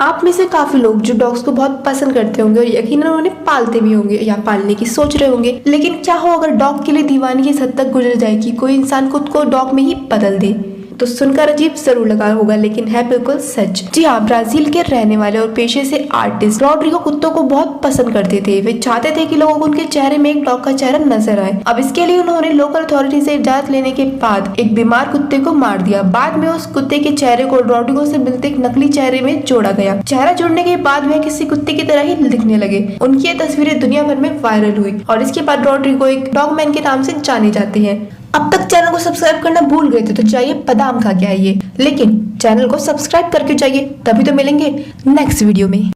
आप में से काफी लोग जो डॉग्स को बहुत पसंद करते होंगे और यकीनन उन्हें पालते भी होंगे या पालने की सोच रहे होंगे, लेकिन क्या हो अगर डॉग के लिए दीवानगी इस हद तक गुजर जाए कि कोई इंसान खुद को डॉग में ही बदल दे। तो सुनकर अजीब जरूर लगा होगा, लेकिन है बिल्कुल सच। जी हाँ, ब्राजील के रहने वाले और पेशे से आर्टिस्ट रॉड्रिगो कुत्तों को बहुत पसंद करते थे। वे चाहते थे कि लोगों को उनके चेहरे में एक डॉग का चेहरा नजर आए। अब इसके लिए उन्होंने लोकल अथॉरिटी से इजाजत लेने के बाद एक बीमार कुत्ते को मार दिया। बाद में उस कुत्ते के चेहरे को रॉड्रिगो से मिलते एक नकली चेहरे में जोड़ा गया। चेहरा जोड़ने के बाद वह किसी कुत्ते की तरह ही दिखने लगे। उनकी ये तस्वीरें दुनिया भर में वायरल हुई और इसके बाद रॉड्रिगो एक डॉगमैन के नाम से जाने जाते हैं। अब तक चैनल को सब्सक्राइब करना भूल गए थे तो चाहिए बादाम खा के आइए, लेकिन चैनल को सब्सक्राइब करके जाइए, तभी तो मिलेंगे नेक्स्ट वीडियो में।